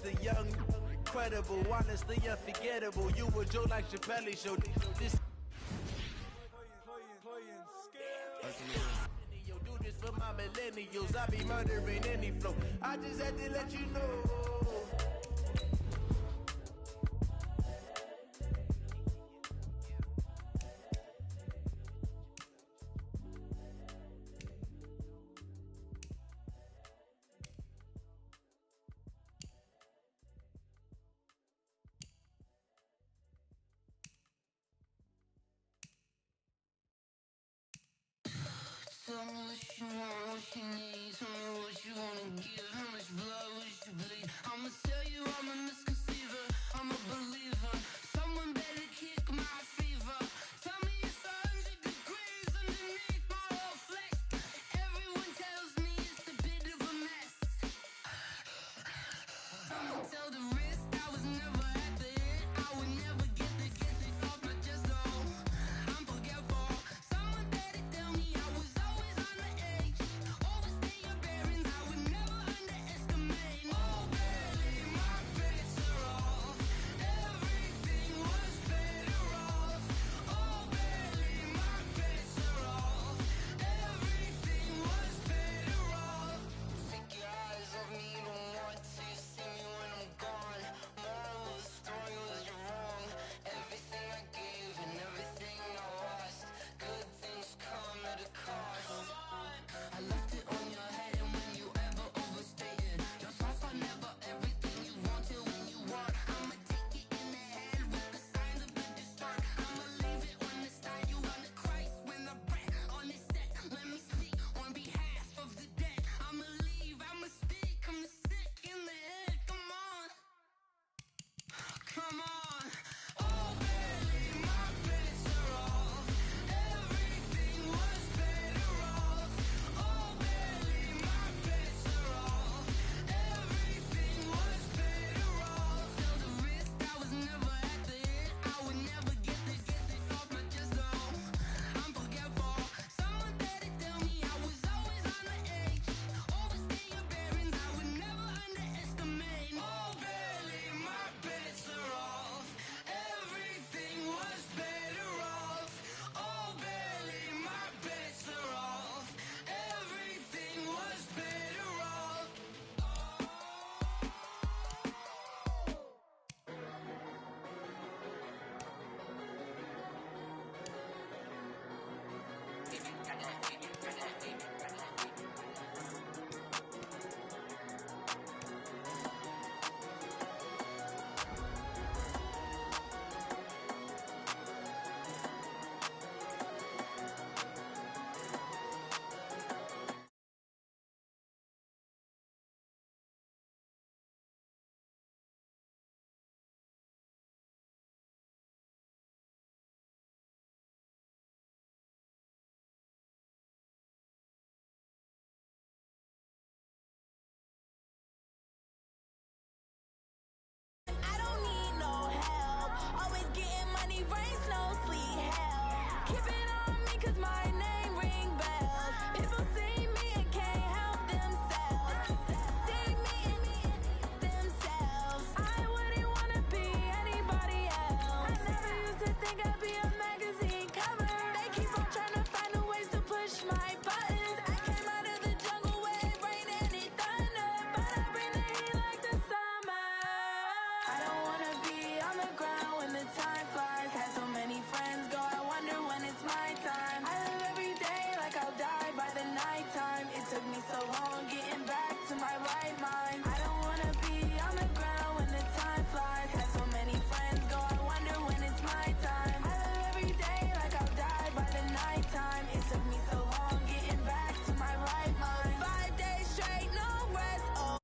the young, incredible, honestly unforgettable. You a joke like Chappelle Show. This yo, do this for my millennials. I be murdering any flow. I just had to let you know. Tell me what you want, what you need. Tell me what you wanna give. How much blood would you bleed? I'ma tell you I'm a misconceiver. I'm a believer. Someone better kick my fever. Tell me it's 100 degrees underneath my whole flesh. Everyone tells me it's a bit of a mess. I'ma tell the risk I was never at the end. I would never get this off my chest though. I'm forgetful. Someone better tell me I was always on the edge. Overstay your bearings, I would never underestimate. Oh, barely my bets are off. Everything was better off. Oh, barely my bets are off. Everything was better off. Take your eyes off me, don't want to see me when I'm gone. Moral of the story was you're wrong. Everything I gave and everything I lost. Good things come at a cost. I left it on your head, and when you ever overstay it, your thoughts are never everything you want till when you want. I'ma take it in the head with the signs of the distort. I'ma leave it on the side. You on the Christ when the breath on the set. Let me speak on behalf of the dead. I'ma leave, I'ma speak. I'm sick in the head. Come on, come on. Oh, barely my bets are off. Everything was better off. Oh, barely my bets are off. Everything was better off. Tell the risk I was never at the end. I would never get this off my chest though. I'm forgetful. Someone better tell me I was always on the edge. Overstay your bearings, I would never underestimate. Oh, barely my bets are off. Everything was better off. Oh, barely my bets are off. Everything was better off. I don't need no help. Always getting money, rain, snow, sleet, hell. Keep it on me, cause my name ring bells. People see me and can't help themselves. See me and themselves. I wouldn't wanna be anybody else. I never used to think I'd be a magazine cover. They keep on trying to find a ways to push my buttons. I came out of the jungle where it rained and it thunder, but I bring the heat like the summer. I don't wanna be on the ground when the time flies. Had so many friends go, I wonder when it's my time. I live every day like I'll die by the nighttime. It took me so long getting back to my right mind. I don't wanna be on the ground when the time flies. Had so many friends go, I wonder when it's my time. I live every day like I'll die by the nighttime. It took me so long getting back to my right mind. 5 days straight, no rest. Oh.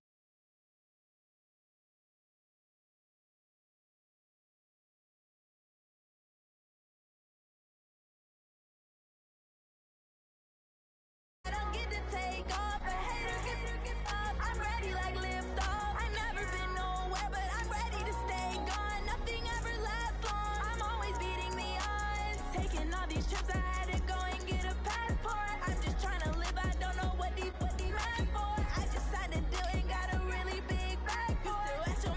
I don't get to take off, a hater get off. I'm ready like lift off. I've never been nowhere, but I'm ready to stay gone. Nothing ever lasts long. I'm always beating the odds. Taking all these trips, I had to go and get a passport. I'm just trying to live, I don't know what these mad for. I just signed a deal and got a really big bag for it. You still at your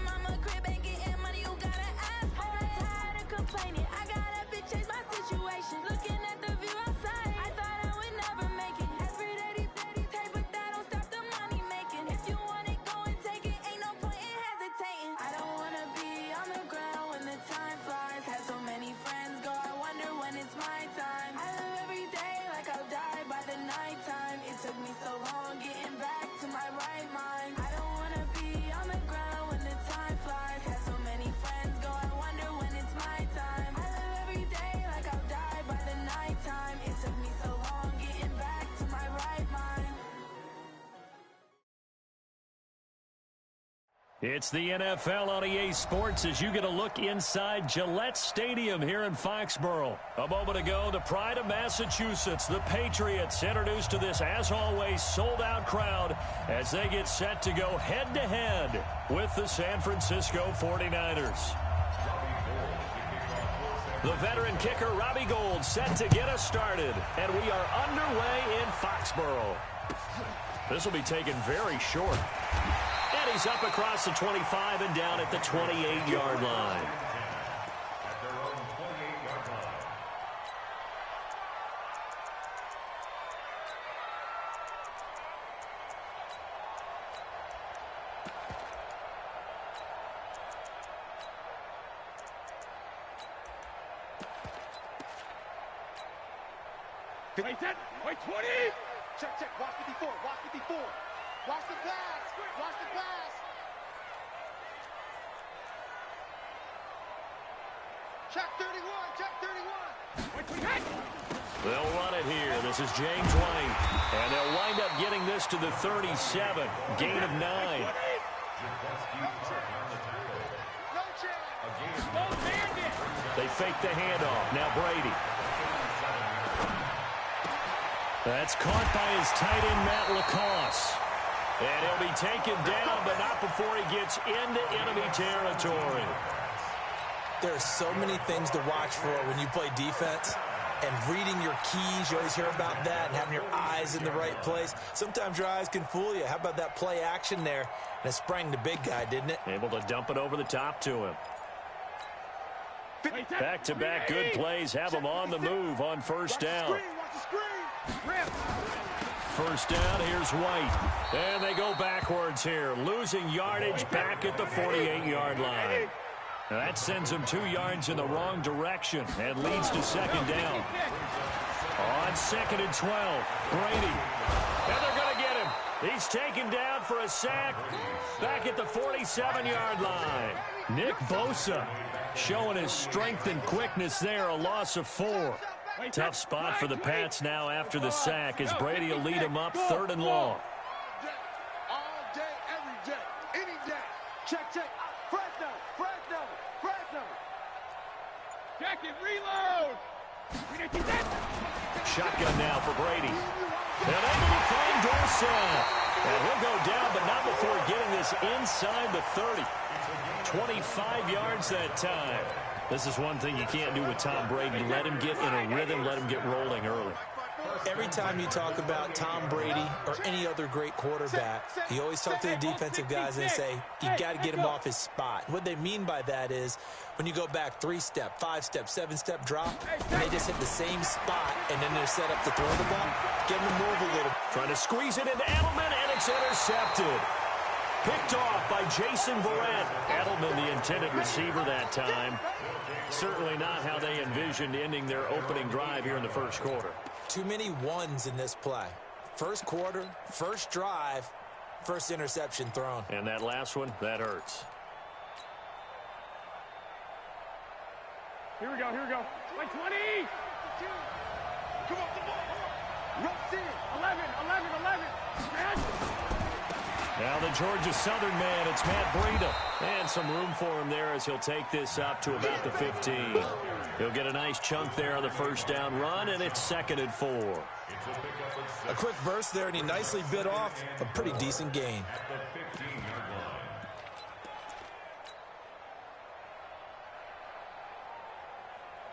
It's the NFL on EA Sports as you get a look inside Gillette Stadium here in Foxborough. A moment ago, the pride of Massachusetts, the Patriots, introduced to this, as always, sold-out crowd as they get set to go head-to-head with the San Francisco 49ers. The veteran kicker, Robbie Gould, set to get us started, and we are underway in Foxborough. This will be taken very short. And he's up across the 25 and down at the 28-yard line. Wait, 20! Check, watch 54, watch 54. Watch the pass, watch the pass. Check 31. They'll run it here. This is James White. And they'll wind up getting this to the 37. Gain of 9. No chance. They fake the handoff. Now Brady. That's caught by his tight end, Matt LaCosse. And he'll be taken down, but not before he gets into enemy territory. There are so many things to watch for when you play defense. And reading your keys, you always hear about that, and having your eyes in the right place. Sometimes your eyes can fool you. How about that play action there? And it sprang the big guy, didn't it? Able to dump it over the top to him. Back-to-back good plays have him on the move on first down. First down, here's White. And they go backwards here, losing yardage back at the 48-yard line. Now that sends them 2 yards in the wrong direction and leads to second down. On 2nd and 12, Brady. And they're going to get him. He's taken down for a sack back at the 47-yard line. Nick Bosa showing his strength and quickness there, a loss of 4. Tough spot for the Pats now after the sack as Brady will lead them up 3rd and long. All day, every day, any day. Check. Fresno. Check it, reload. Shotgun now for Brady. And able to find Dorsett. And he'll go down, but not before getting this inside the 30. 25 yards that time. This is one thing you can't do with Tom Brady. Let him get in a rhythm, let him get rolling early. Every time you talk about Tom Brady or any other great quarterback, you always talk to the defensive guys and say, you got to get him off his spot. What they mean by that is when you go back 3-step, 5-step, 7-step drop, and they just hit the same spot, and then they're set up to throw the ball, get them to move a little. Trying to squeeze it into Edelman, and it's intercepted. Picked off by Jason Verrett. Edelman, the intended receiver that time. Certainly not how they envisioned ending their opening drive here in the first quarter. Too many ones in this play. First quarter, first drive, first interception thrown. And that last one, that hurts. Here we go. 20. Come on. Runs in. 11. Now the Georgia Southern man, it's Matt Breida. And some room for him there as he'll take this up to about the 15. He'll get a nice chunk there on the first down run, and it's 2nd and 4. A quick burst there, and he nicely bit off a pretty decent gain.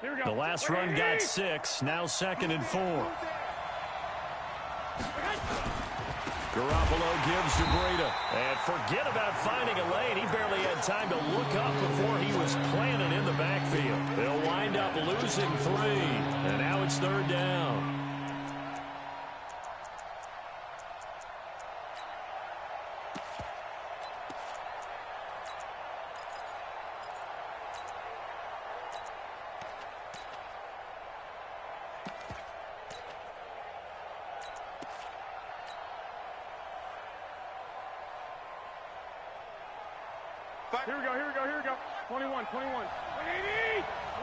The last run got 6, now 2nd and 4. Garoppolo gives to Breida. And forget about finding a lane. He barely had time to look up before he was planted in the backfield. They'll wind up losing 3. And now it's 3rd down. Here we go. 21. 180.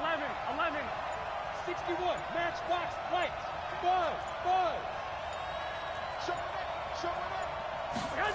11. 61. Matchbox lights. Buzz. Show it up.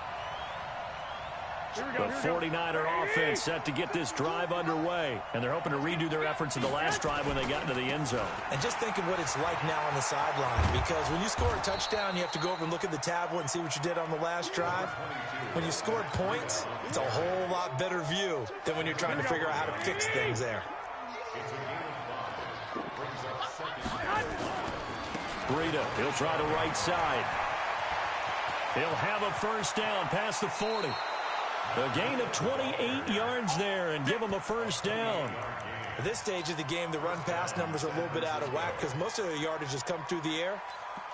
The 49er offense set to get this drive underway, and they're hoping to redo their efforts in the last drive when they got into the end zone. And just think of what it's like now on the sideline, because when you score a touchdown, you have to go over and look at the tablet and see what you did on the last drive. When you scored points, it's a whole lot better view than when you're trying to figure out how to fix things there. Breida, he'll try the right side. He'll have a first down past the 40. A gain of 28 yards there and give him a first down. At this stage of the game, the run-pass numbers are a little bit out of whack because most of their yardage has come through the air.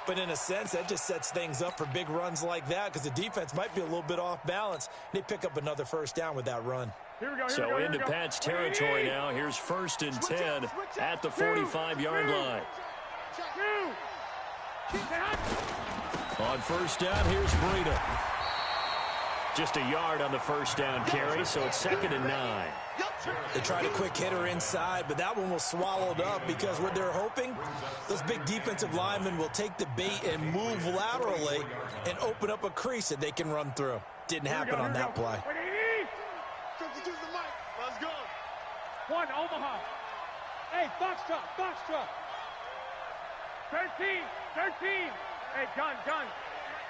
But in a sense, that just sets things up for big runs like that because the defense might be a little bit off balance. They pick up another first down with that run. So into Pat's territory now. Here's 1st and 10 at the 45-yard line. On first down, here's Breida. Just a yard on the first down carry, so it's 2nd and 9. They tried a quick hitter inside, but that one was swallowed up because what they're hoping, those big defensive linemen will take the bait and move laterally and open up a crease that they can run through. Didn't happen on that play. Let's go. 1, Omaha. Hey, Foxtrot. 13. Hey, gun.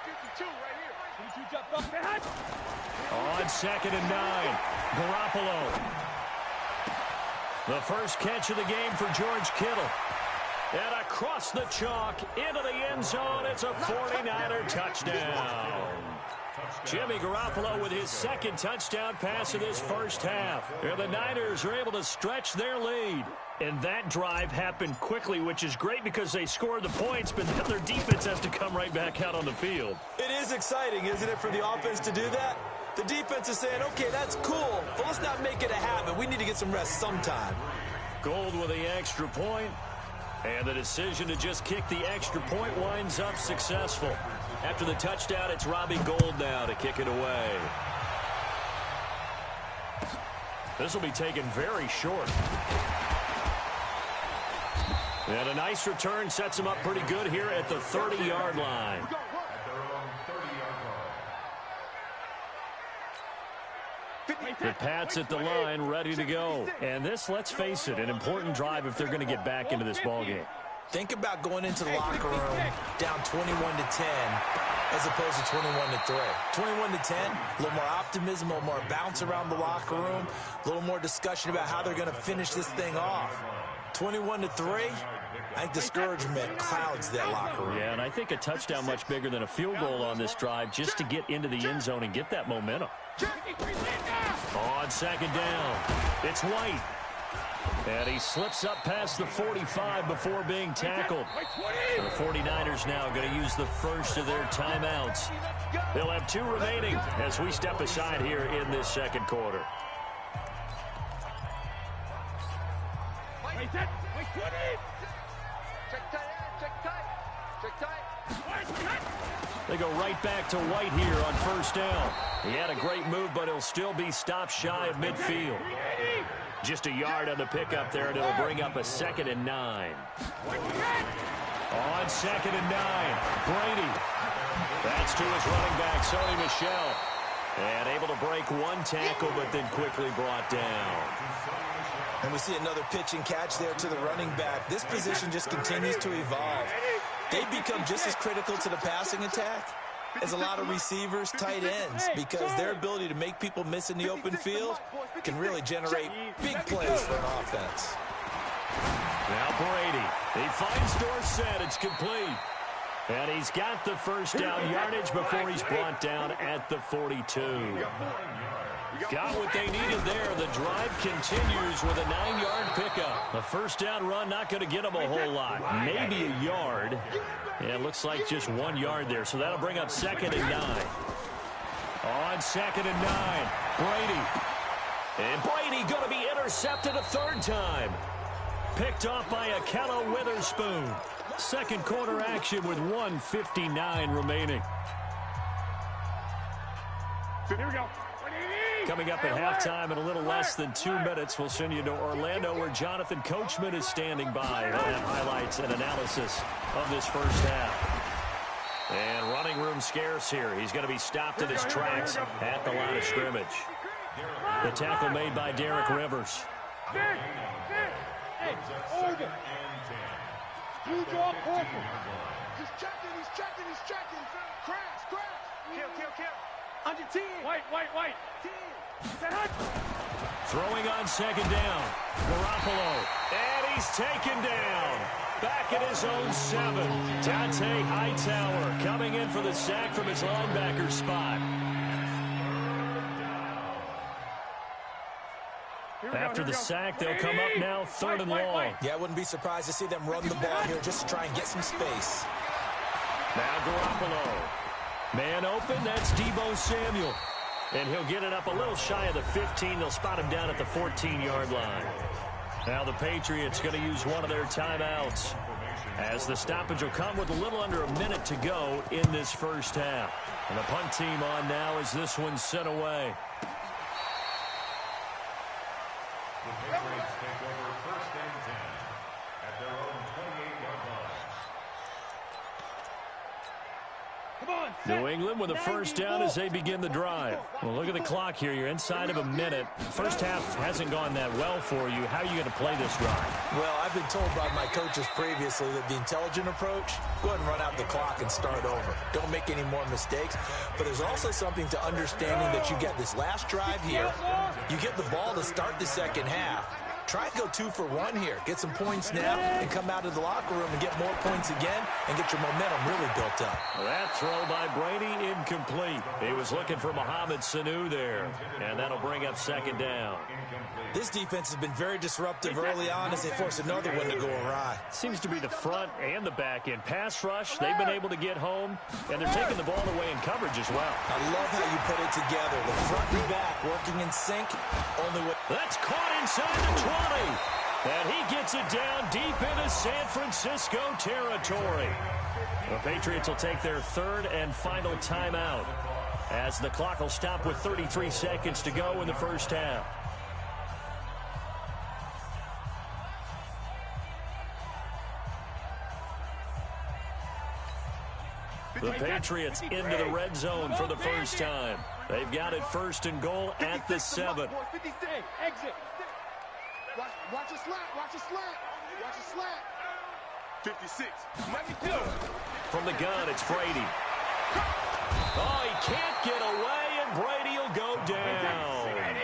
52 right here. 52 jumped up. On 2nd and 9, Garoppolo. The first catch of the game for George Kittle. And across the chalk into the end zone. It's a 49er touchdown. Jimmy Garoppolo with his 2nd touchdown pass of this first half. And the Niners are able to stretch their lead. And that drive happened quickly, which is great because they scored the points, but then their defense has to come right back out on the field. It is exciting, isn't it, for the offense to do that? The defense is saying, okay, that's cool, but let's not make it a habit. We need to get some rest sometime. Gold with the extra point, and the decision to just kick the extra point winds up successful. After the touchdown, it's Robbie Gould now to kick it away. This will be taken very short. And a nice return sets him up pretty good here at the 30-yard line. The Pats at the line, ready to go. And this, let's face it, an important drive if they're going to get back into this ballgame. Think about going into the locker room down 21-10 as opposed to 21-3. 21-10, a little more optimism, a little more bounce around the locker room, a little more discussion about how they're going to finish this thing off. 21-3, I think discouragement clouds that locker room. Yeah, and I think a touchdown much bigger than a field goal on this drive just to get into the end zone and get that momentum. On 2nd down, it's White. And he slips up past the 45 before being tackled. The 49ers now going to use the first of their timeouts. They'll have 2 remaining as we step aside here in this 2nd quarter. They go right back to White here on first down. He had a great move, but he'll still be stopped shy of midfield. Just a yard on the pickup there, and it'll bring up a 2nd and 9. On 2nd and 9, Brady. That's to his running back, Sony Michel. And able to break one tackle, but then quickly brought down. And we see another pitch and catch there to the running back. This position just continues to evolve. They become just as critical to the passing attack as a lot of receivers, tight ends, because their ability to make people miss in the open field can really generate big plays for an offense. Now Brady, he finds Dorsett, it's complete. And he's got the first down yardage before he's brought down at the 42. Got what they needed there. The drive continues with a 9-yard pickup. A first down run not going to get them a whole lot. Maybe a yard. Yeah, it looks like just 1 yard there. So that'll bring up 2nd and 9. On 2nd and 9, Brady. And Brady going to be intercepted a 3rd time. Picked off by Akello Witherspoon. 2nd quarter action with 1:59 remaining. Here we go. Coming up at halftime in a little less than 2 minutes, we'll send you to Orlando where Jonathan Coachman is standing by. He'll have highlights and analysis of this first half. And running room scarce here. He's going to be stopped in his tracks at the line of scrimmage. The tackle made by Derek Rivers. Hey, over. You draw careful. He's checking. Crash. Kill. Under 10. White. 10. Throwing on second down. Garoppolo. And he's taken down. Back at his own 7. Dante Hightower coming in for the sack from his linebacker spot. After the sack, they'll come up now 3rd and long. Yeah, I wouldn't be surprised to see them run the ball here just to try and get some space. Now Garoppolo. Man open, that's Deebo Samuel. And he'll get it up a little shy of the 15. They'll spot him down at the 14-yard line. Now the Patriots going to use one of their timeouts, as the stoppage will come with a little under a minute to go in this first half. And the punt team on now as this one's sent away. The Patriots take over 1st and 10 at their own 28-yard line. New England with a first down as they begin the drive. Well, look at the clock here. You're inside of a minute. First half hasn't gone that well for you. How are you going to play this drive? Well, I've been told by my coaches previously that the intelligent approach, go ahead and run out the clock and start over. Don't make any more mistakes. But there's also something to understanding that you get this last drive here. You get the ball to start the second half. Try and go 2 for 1 here. Get some points now and come out of the locker room and get more points again and get your momentum really built up. That throw by Brady incomplete. He was looking for Mohamed Sanu there, and that'll bring up second down. This defense has been very disruptive early on as they force another one to go awry. Seems to be the front and the back end. Pass rush, they've been able to get home, and they're taking the ball away in coverage as well. I love how you put it together. The front and back working in sync. That's caught inside the 20. And he gets it down deep into San Francisco territory. The Patriots will take their 3rd and final timeout, as the clock will stop with 33 seconds to go in the first half. The Patriots into the red zone for the first time. They've got it 1st and goal at the 7. Exit. Watch a slant. 56. From the gun, it's Brady. Oh, he can't get away, and Brady will go down.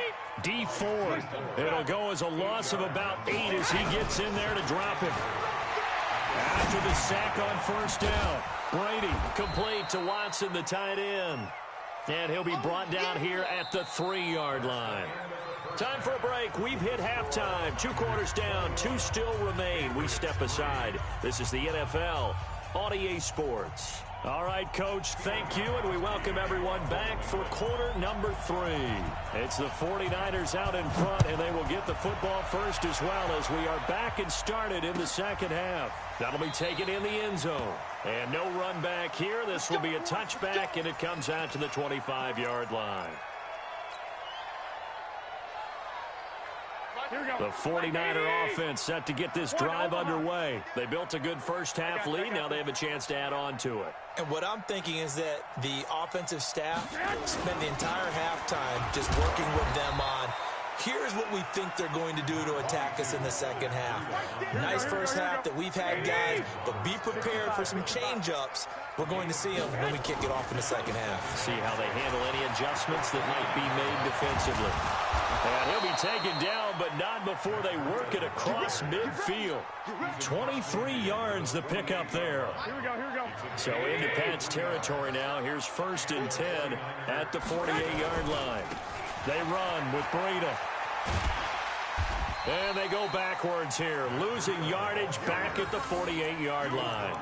D4. It'll go as a loss of about 8 as he gets in there to drop him. After the sack on first down, Brady complete to Watson, the tight end. And he'll be brought down here at the 3-yard line. Time for a break. We've hit halftime. 2 quarters down. 2 still remain. We step aside. This is the NFL on EA Sports. All right, Coach, thank you, and we welcome everyone back for quarter number 3. It's the 49ers out in front, and they will get the football first as well, as we are back and started in the second half. That'll be taken in the end zone. And no run back here. This will be a touchback, and it comes out to the 25-yard line. The 49er offense set to get this drive underway. They built a good first half lead. Now they have a chance to add on to it. And what I'm thinking is that the offensive staff spent the entire halftime just working with them on, here's what we think they're going to do to attack us in the second half. Nice first half that we've had, guys, but be prepared for some change-ups. We're going to see them when we kick it off in the second half. See how they handle any adjustments that might be made defensively. And he'll be taken down, but not before they work it across midfield. 23 yards the pickup there. Here we go. So into Pat's territory now. Here's 1st and 10 at the 48-yard line. They run with Breida. And they go backwards here, losing yardage back at the 48-yard line.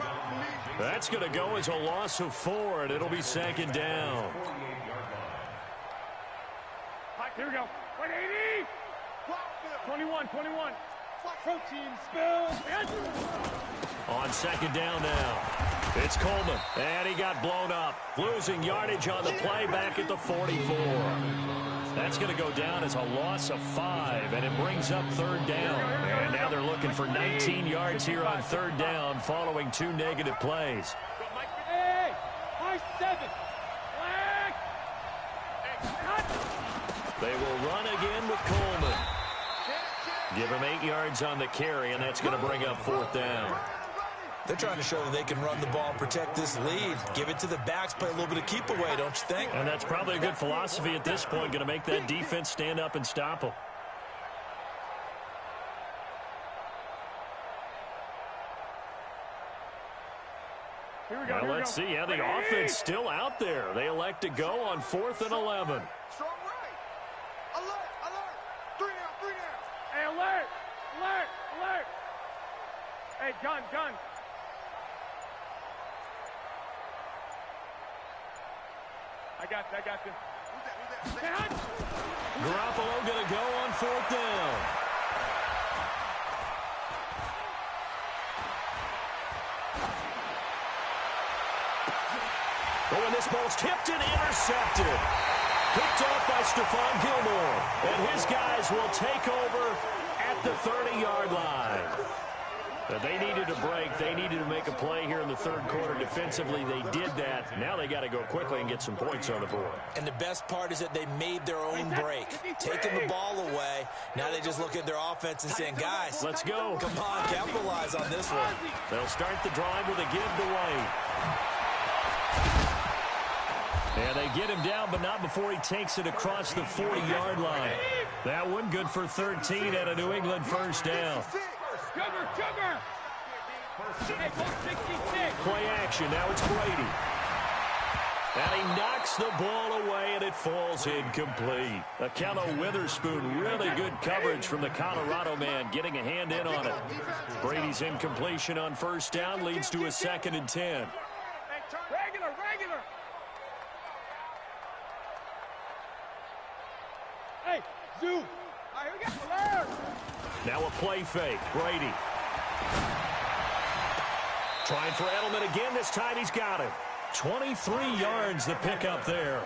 That's going to go as a loss of 4, and it'll be second down. Here we go. 180. 21. Protein spill. On second down now, it's Coleman, and he got blown up, losing yardage on the play back at the 44. That's going to go down as a loss of 5, and it brings up 3rd down. And now they're looking for 19 yards here on 3rd down following 2 negative plays. Nice 7. Flag. They will run again with Coleman. Give him 8 yards on the carry, and that's going to bring up 4th down. They're trying to show that they can run the ball and protect this lead. Give it to the backs, play a little bit of keep away, don't you think? And that's probably a good philosophy at this point, going to make that defense stand up and stop them. Now let's see how the offense still out there. They elect to go on 4th and 11. Strong right. Alert, alert. 3 down, 3 down. Hey, alert, alert, alert. Hey, gun. I got you. Who's that? Garoppolo going to go on 4th down. Oh, and this ball's tipped and intercepted. Picked off by Stephon Gilmore. And his guys will take over at the 30-yard line. They needed a break. They needed to make a play here in the 3rd quarter. Defensively, they did that. Now they got to go quickly and get some points on the board. And the best part is that they made their own break. Taking the ball away. Now they just look at their offense and saying, guys, let's go. Come on, capitalize on this one. They'll start the drive with a give to White. And they get him down, but not before he takes it across the 40-yard line. That one good for 13 at a New England 1st down. Sugar. Hey, 66. Play action. Now it's Brady. And he knocks the ball away, and it falls incomplete. Akello Witherspoon, really good coverage from the Colorado man, getting a hand in on it. Brady's incompletion on 1st down leads to a 2nd and 10. Regular. Hey, Zoo. All right, here we go. Alert. Now a play fake. Brady. Trying for Edelman again. This time he's got it. 23 yards the pickup there.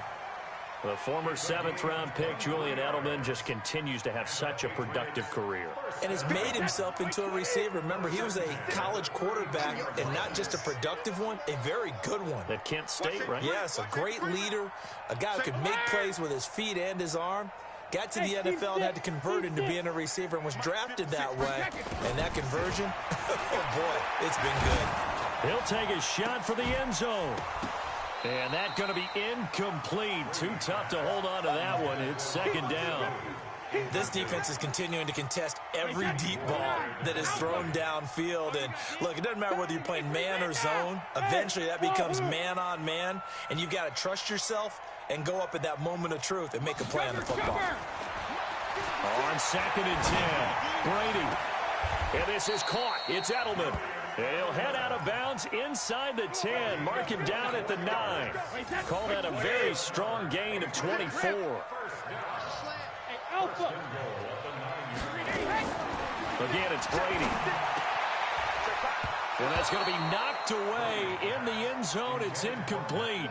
The former 7th-round pick, Julian Edelman, just continues to have such a productive career. And has made himself into a receiver. Remember, he was a college quarterback, and not just a productive one, a very good one. At Kent State, right? Yes, a great leader, a guy who could make plays with his feet and his arm. Got to the NFL and had to convert into being a receiver and was drafted that way. And that conversion, oh boy, it's been good. He'll take a shot for the end zone. And that's going to be incomplete. Too tough to hold on to that one. It's 2nd down. This defense is continuing to contest every deep ball that is thrown downfield. And look, it doesn't matter whether you're playing man or zone. Eventually that becomes man on man. And you've got to trust yourself and go up at that moment of truth and make a play on the football. On 2nd and 10, Brady. And this is caught. It's Edelman. He'll head out of bounds inside the 10. Mark him down at the 9. Call that a very strong gain of 24. Again, it's Brady. And that's going to be knocked away in the end zone. It's incomplete.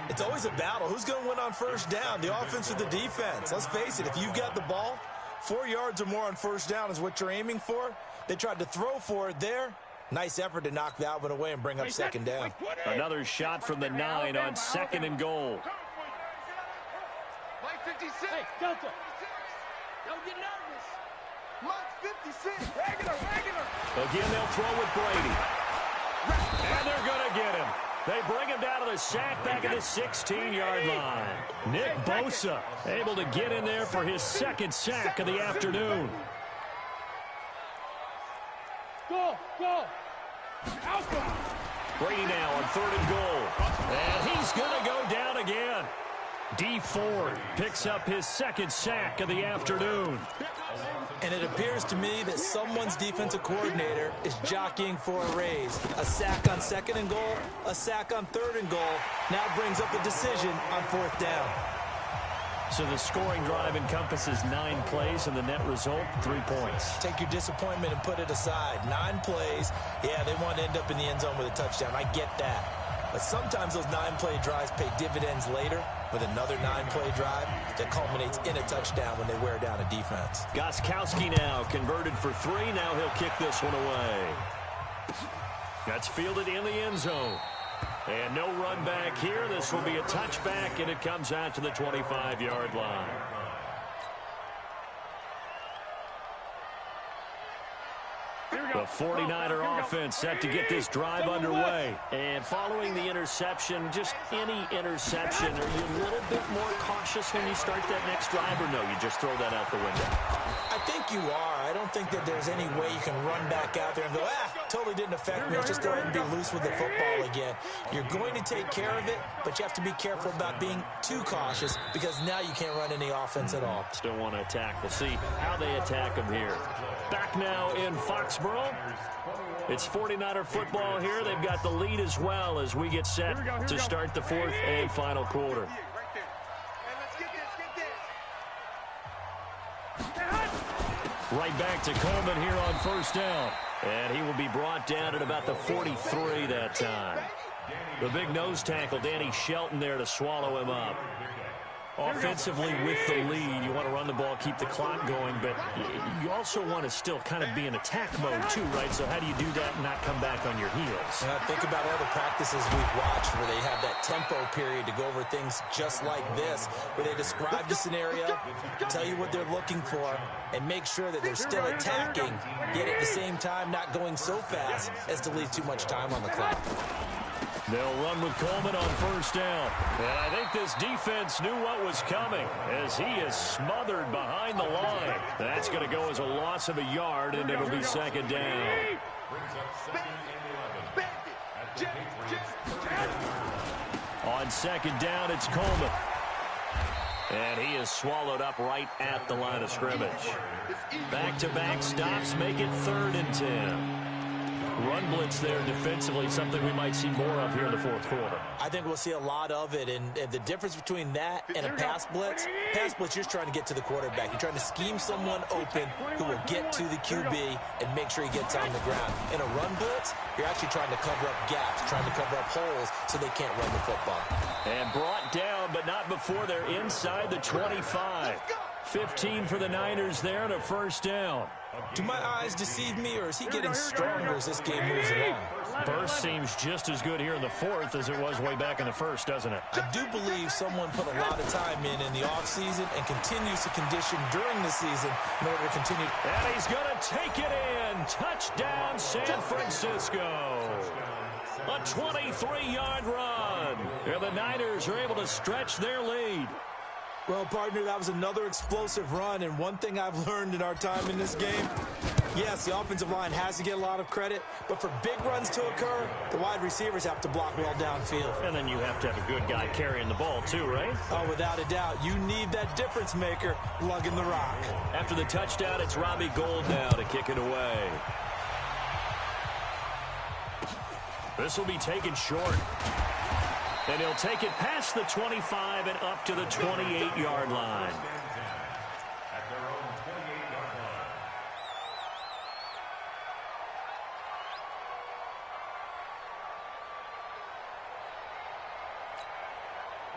It's always a battle. Who's going to win on 1st down, the offense or the defense? Let's face it, if you've got the ball, 4 yards or more on 1st down is what you're aiming for. They tried to throw for it there. Nice effort to knock that one away and bring up 2nd down. Another shot from the 9 on 2nd and goal. Mike 56. Hey, Delta. Don't get nervous. Mike 56. Regular. Again, they'll throw with Brady. And they're going to get him. They bring him down to the sack back at the 16-yard line. Nick Bosa able to get in there for his 2nd sack of the afternoon. Go. Brady now on 3rd and goal. And he's going to go down again. D Ford picks up his 2nd sack of the afternoon. And it appears to me that someone's defensive coordinator is jockeying for a raise. A sack on 2nd and goal, a sack on 3rd and goal. Now brings up a decision on 4th down. So the scoring drive encompasses 9 plays, and the net result, 3 points. Take your disappointment and put it aside. 9 plays. Yeah, they want to end up in the end zone with a touchdown. I get that. But sometimes those 9-play drives pay dividends later with another 9-play drive that culminates in a touchdown when they wear down a defense. Gostkowski now converted for 3. Now he'll kick this one away. That's fielded in the end zone. And no run back here. This will be a touchback, and it comes out to the 25-yard line. The 49er offense set to get this drive underway. And following the interception, just any interception, are you a little bit more cautious when you start that next drive, or no, you just throw that out the window? I think you are. I don't think that there's any way you can run back out there and go, totally didn't affect me. Just go ahead and be loose with the football again. You're going to take care of it, but you have to be careful about being too cautious because now you can't run any offense at all. Still want to attack. We'll see how they attack them here. Back now in Foxborough. It's 49er football here. They've got the lead as well as we get set to start the fourth and final quarter. Right back to Coleman here on first down. And he will be brought down at about the 43 that time. The big nose tackle, Danny Shelton, there to swallow him up. Offensively with the lead, you want to run the ball, keep the clock going, but you also want to still kind of be in attack mode too, right? So how do you do that and not come back on your heels? Think about all the practices we've watched where they have that tempo period to go over things just like this, where they describe the scenario, tell you what they're looking for, and make sure that they're still attacking, yet at the same time not going so fast as to leave too much time on the clock. They'll run with Coleman on first down. And I think this defense knew what was coming as he is smothered behind the line. That's going to go as a loss of a yard, and it'll be second down. On second down, it's Coleman. And he is swallowed up right at the line of scrimmage. Back-to-back stops make it 3rd and 10. Run blitz there defensively, something we might see more of here in the fourth quarter. I think we'll see a lot of it, and the difference between that and a pass blitz, you're just trying to get to the quarterback. You're trying to scheme someone open who will get to the QB and make sure he gets on the ground. In a run blitz, you're actually trying to cover up gaps, trying to cover up holes so they can't run the football. And brought down, but not before they're inside the 25. 15 for the Niners there and a first down. Do my eyes deceive me, or is he getting stronger as this game moves along? Burst seems just as good here in the fourth as it was way back in the first, doesn't it? I do believe someone put a lot of time in the offseason and continues to condition during the season in order to continue. And he's going to take it in. Touchdown, San Francisco. A 23-yard run. And the Niners are able to stretch their lead. Well, partner, that was another explosive run, and one thing I've learned in our time in this game, yes, the offensive line has to get a lot of credit, but for big runs to occur, the wide receivers have to block well downfield. And then you have to have a good guy carrying the ball too, right? Oh, without a doubt. You need that difference maker lugging the rock. After the touchdown, it's Robbie Gould now to kick it away. This will be taken short. And he'll take it past the 25 and up to the 28-yard line. At their own 28-yard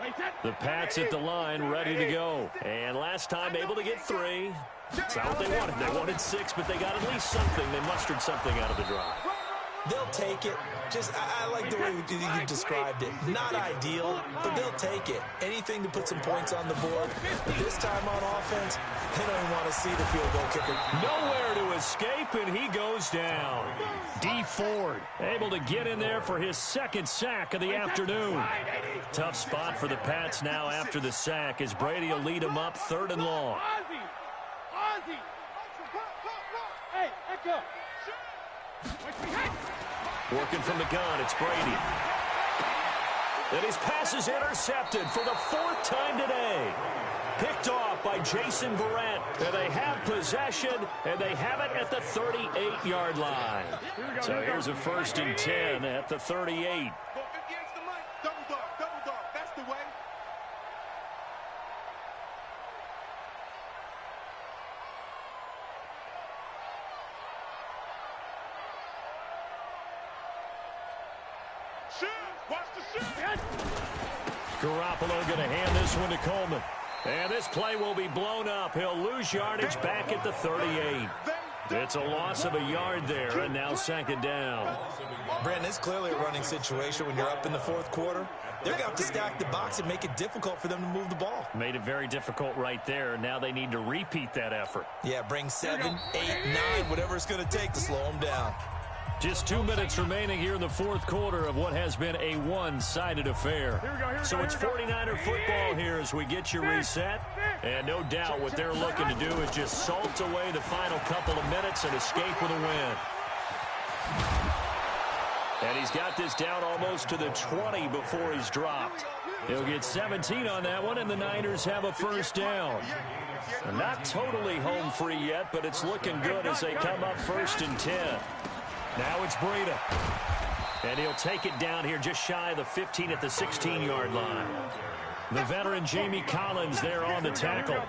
line. The Pats at the line, ready to go. And last time able to get 3. That's not what they wanted. They wanted 6, but they got at least something. They mustered something out of the drive. They'll take it. I like the way you described it. Not ideal, but they'll take it. Anything to put some points on the board. But this time on offense, they don't even want to see the field goal kicker. Nowhere to escape, and he goes down. D. Ford able to get in there for his second sack of the afternoon. Tough spot for the Pats now after the sack as Brady will lead him up 3rd and long. Hey, echo. Working from the gun, it's Brady. And his pass is intercepted for the 4th time today. Picked off by Jason Verrett. And they have possession, and they have it at the 38-yard line. So here's a 1st and 10 at the 38. Double dog, that's the way. Garoppolo going to hand this one to Coleman. And this play will be blown up. He'll lose yardage back at the 38. It's a loss of a yard there, and now second down. Brandon, it's clearly a running situation when you're up in the fourth quarter. They're going to have to stack the box and make it difficult for them to move the ball. Made it very difficult right there. Now they need to repeat that effort. Yeah, bring 7, 8, 9, whatever it's going to take to slow them down. Just 2 minutes remaining here in the fourth quarter of what has been a one-sided affair. So it's 49er football here as we get you reset. And no doubt what they're looking to do is just salt away the final couple of minutes and escape with a win. And he's got this down almost to the 20 before he's dropped. He'll get 17 on that one, and the Niners have a first down. Not totally home free yet, but it's looking good as they come up 1st and 10. Now it's Breida. And he'll take it down here just shy of the 15 at the 16-yard line. The veteran Jamie Collins there on the tackle.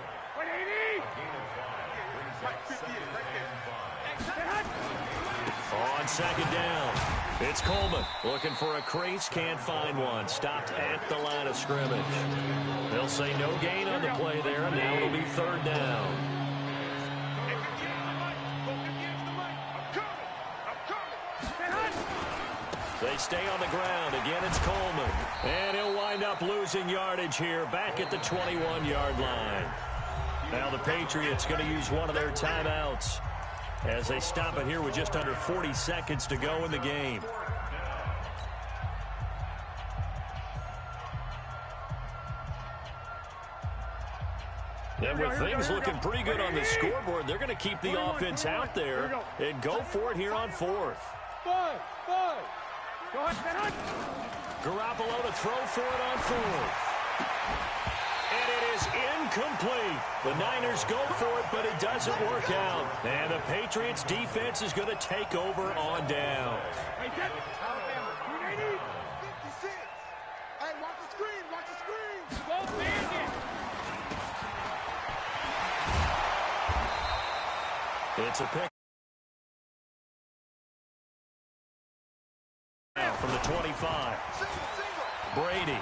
On second down, it's Coleman looking for a crease, can't find one. Stopped at the line of scrimmage. They'll say no gain on the play there, and now it'll be 3rd down. They stay on the ground. Again, it's Coleman. And he'll wind up losing yardage here back at the 21-yard line. Now the Patriots going to use one of their timeouts as they stop it here with just under 40 seconds to go in the game. And with things looking pretty good on the scoreboard, they're going to keep the offense out there and go for it here on 4th. Garoppolo to throw for it on 4th. And it is incomplete. The Niners go for it, but it doesn't work out. And the Patriots defense is going to take over on down. Hey, watch the screen, watch the screen. Go bandit. It's a pick. From the 25. Brady.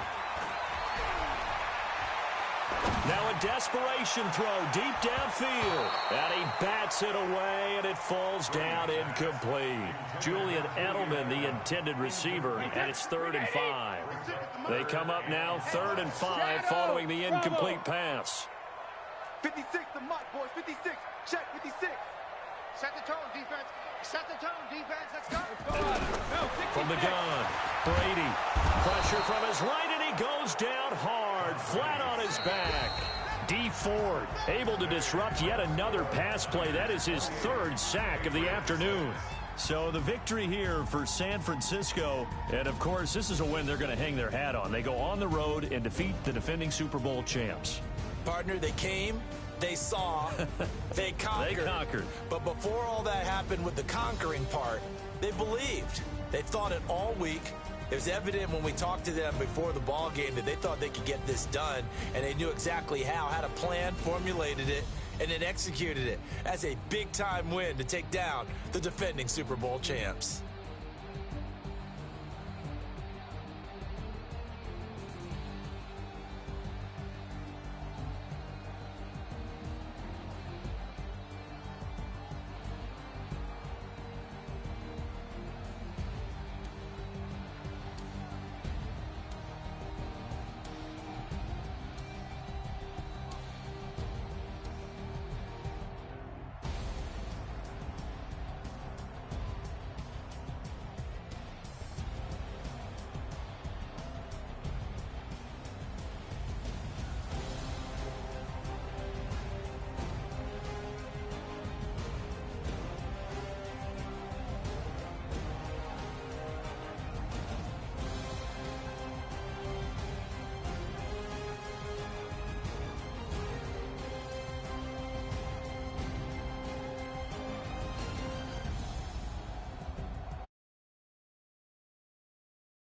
Now a desperation throw deep downfield. And he bats it away, and it falls down incomplete. Julian Edelman, the intended receiver, and it's 3rd and 5. They come up now 3rd and 5 following the incomplete pass. 56 the mark, boys. 56. Check 56. Set the tone, defense. Set the tone, defense. Let's go. From the gun, Brady. Pressure from his right, and he goes down hard, flat on his back. D. Ford able to disrupt yet another pass play. That is his 3rd sack of the afternoon. So the victory here for San Francisco. And, of course, this is a win they're going to hang their hat on. They go on the road and defeat the defending Super Bowl champs. Partner, they came, they saw, they conquered. They conquered. But before all that happened with the conquering part, they believed. They thought it all week. It was evident when we talked to them before the ball game that they thought they could get this done, and they knew exactly how, had a plan, formulated it, and then executed it as a big-time win to take down the defending Super Bowl champs.